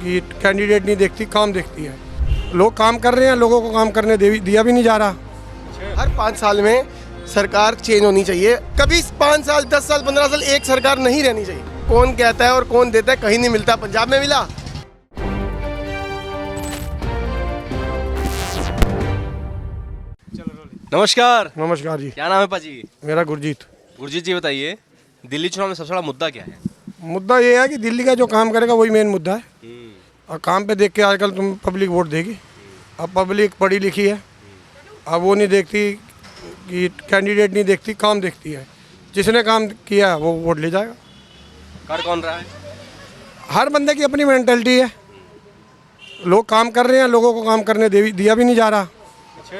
कि कैंडिडेट नहीं देखती, काम देखती है। लोग काम कर रहे हैं, लोगों को काम करने दिया भी नहीं जा रहा। हर 5 साल में सरकार चेंज होनी चाहिए। कभी 5 साल 10 साल 15 साल एक सरकार नहीं रहनी चाहिए। कौन कहता है और कौन देता है कहीं नहीं मिलता। पंजाब में मिला। नमस्कार। नमस्कार जी। क्या नाम है पाजी? मेरा गुरजीत। गुरजीत जी बताइए, दिल्ली चुनाव में सबसे बड़ा मुद्दा क्या है? मुद्दा ये है कि दिल्ली का जो काम करेगा वही मेन मुद्दा है। और काम पे देख के आजकल तुम पब्लिक वोट देगी। अब पब्लिक पढ़ी लिखी है, अब वो नहीं देखती कि कैंडिडेट नहीं देखती, काम देखती है। जिसने काम किया है वो वोट ले जाएगा। कर कौन रहा है? हर बंदे की अपनी मेंटलिटी है। लोग काम कर रहे हैं, लोगों को काम करने दिया भी नहीं जा रहा। अच्छा,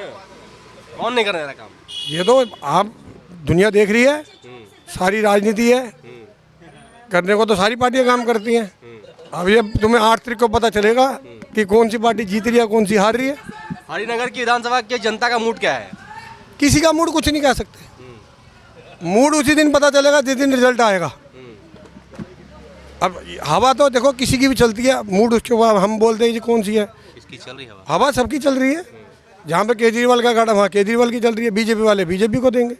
कौन नहीं कर रहा काम? ये तो आप दुनिया देख रही है, सारी राजनीति है। करने को तो सारी पार्टियां काम करती हैं। अब ये तुम्हें 8 तारीख को पता चलेगा कि कौन सी पार्टी जीत रही है, कौन सी हार रही है। हरिनगर की विधानसभा के जनता का मूड क्या है? किसी का मूड कुछ नहीं कह सकते। मूड उसी दिन पता चलेगा जिस दिन रिजल्ट आएगा। अब हवा तो देखो किसी की भी चलती है, मूड उसके बाद हम बोलते हैं जी कौन सी है। किसकी चल रही हवा? हवा सबकी चल रही है। जहाँ पे केजरीवाल का गाड़ा वहाँ केजरीवाल की चल रही है। बीजेपी वाले बीजेपी को देंगे।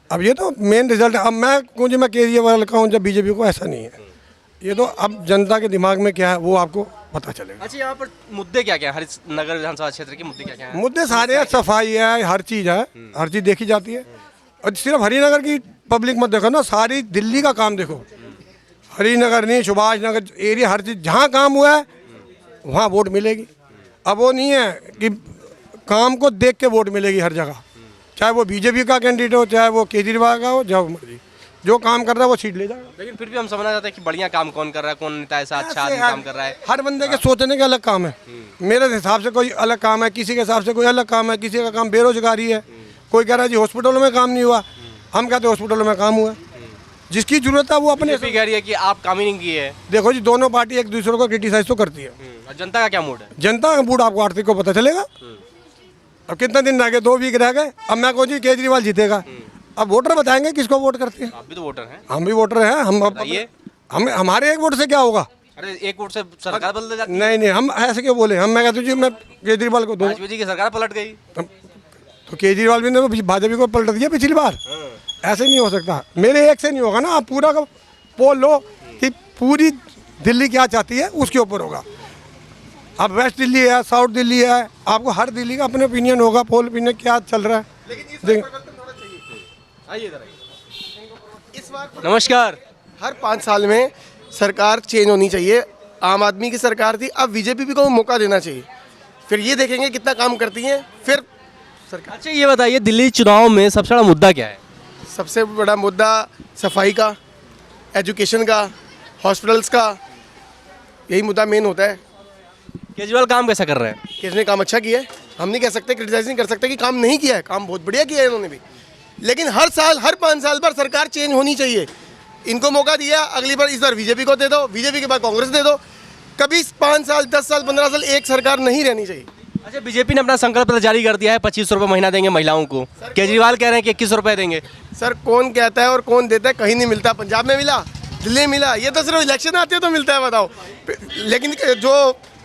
अब ये तो मेन रिजल्ट। अब मैं कौन जी मैं केजरीवाल का हूँ जब बीजेपी को, ऐसा नहीं है। ये तो अब जनता के दिमाग में क्या है वो आपको पता चलेगा। अच्छा, यहाँ पर मुद्दे क्या क्या है? हरिनगर विधानसभा क्षेत्र के मुद्दे क्या क्या है? मुद्दे सारे हैं, सफाई है, हर चीज़ है, हर चीज़ देखी जाती है। और सिर्फ हरिनगर की पब्लिक मत देखो ना, सारी दिल्ली का काम देखो। हरिनगर नहीं, सुभाष नगर एरिया, हर चीज़ जहाँ काम हुआ है वहाँ वोट मिलेगी। अब वो नहीं है कि काम को देख के वोट मिलेगी हर जगह, चाहे वो बीजेपी का कैंडिडेट हो, चाहे वो केजरीवाल का हो, जो काम कर रहा है वो सीट ले जाएगा। लेकिन फिर भी हम समझना चाहते हैं कि बढ़िया काम कौन कर रहा है, कौन नेता ऐसा अच्छा आदमी काम कर रहा है। हर बंदे के सोचने के अलग काम है। मेरे हिसाब से कोई अलग काम है, किसी के हिसाब से कोई अलग काम है। किसी का काम बेरोजगारी है, कोई कह रहा है जी हॉस्पिटलों में काम नहीं हुआ, हम कहते हैं हॉस्पिटलों में काम हुआ। जिसकी जरूरत है वो अपने कह रही है कि आप काम ही नहीं किए। देखो जी, दोनों पार्टी एक दूसरे को क्रिटिसाइज तो करती है। और जनता का क्या मूड है? जनता का मूड आपको 8 तारीख को पता चलेगा। अब कितना दिन रह गए, 2 वीक रह गए। अब मैं कहूँ जी केजरीवाल जीतेगा। अब वोटर बताएंगे किसको वोट करते हैं। आप भी तो वोटर हैं। हम भी वोटर हैं। हम हमारे एक वोट से क्या होगा? अरे एक वोट से सरकार बदल जाती है। नहीं, हम ऐसे क्यों बोले। हम मैं कहता हूँ जी मैं केजरीवाल को दूँ। वाजपेयी जी की सरकार पलट गई तो केजरीवाल भी ने भाजपा को पलट दिया पिछली बार। ऐसे नहीं हो सकता। मेरे एक से नहीं होगा ना। आप पूरा का पोल लो कि पूरी दिल्ली क्या चाहती है, उसके ऊपर होगा। अब वेस्ट दिल्ली है, साउथ दिल्ली है, आपको हर दिल्ली का अपने ओपिनियन होगा। पोल ओपिनियन क्या चल रहा है। नमस्कार। हर 5 साल में सरकार चेंज होनी चाहिए। आम आदमी की सरकार थी, अब बीजेपी को मौका देना चाहिए। फिर ये देखेंगे कितना काम करती हैं फिर सरकार। अच्छा, ये बताइए दिल्ली चुनाव में सबसे बड़ा मुद्दा क्या है? सबसे बड़ा मुद्दा सफाई का, एजुकेशन का, हॉस्पिटल्स का, यही मुद्दा मेन होता है। केजरीवाल काम कैसा कर रहे हैं? किसने काम अच्छा किया है, हम नहीं कह सकते, क्रिटिसाइज नहीं कर सकते कि काम नहीं किया है। काम बहुत बढ़िया किया है इन्होंने भी। लेकिन हर साल हर 5 साल पर सरकार चेंज होनी चाहिए। इनको मौका दिया, अगली बार इस बार बीजेपी को दे दो, बीजेपी के बाद कांग्रेस दे दो। कभी 5 साल 10 साल 15 साल एक सरकार नहीं रहनी चाहिए। अच्छा, बीजेपी ने अपना संकल्प पत्र जारी कर दिया है, 2500 रुपये महीना देंगे महिलाओं को। केजरीवाल कह रहे हैं कि 2100 रुपये देंगे। सर कौन कहता है और कौन देता है कहीं नहीं मिलता। पंजाब में मिला, दिल्ली में मिला। ये तो सिर्फ इलेक्शन आते हैं तो मिलता है, बताओ। लेकिन जो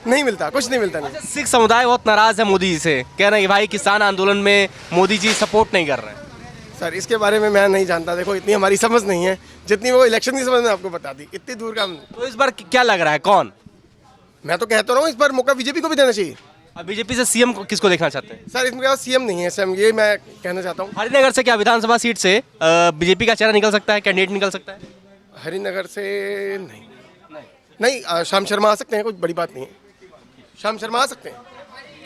नहीं मिलता, कुछ नहीं मिलता। नहीं। सिख समुदाय बहुत नाराज है मोदी जी से, कह रहे हैं कि भाई किसान आंदोलन में मोदी जी सपोर्ट नहीं कर रहे हैं। सर इसके बारे में मैं नहीं जानता। देखो इतनी हमारी समझ नहीं है जितनी वो इलेक्शन की समझ में आपको बता दी। इतनी दूर का तो इस बार क्या लग रहा है, कौन? मैं तो कहता रहा हूँ इस बार मौका बीजेपी को भी देना चाहिए। अब बीजेपी से सीएम किसको देखना चाहते हैं? सर इसमें सीएम नहीं है, सीएम ये मैं कहना चाहता हूँ। हरिनगर से क्या विधानसभा सीट से बीजेपी का चेहरा निकल सकता है, कैंडिडेट निकल सकता है? हरिनगर से नहीं, श्याम शर्मा आ सकते हैं, कुछ बड़ी बात नहीं है। श्याम शर्मा आ सकते हैं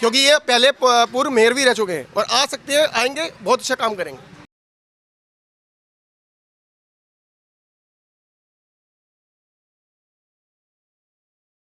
क्योंकि ये पहले पूर्व मेयर भी रह चुके हैं और आ सकते हैं, आएंगे, बहुत अच्छा काम करेंगे।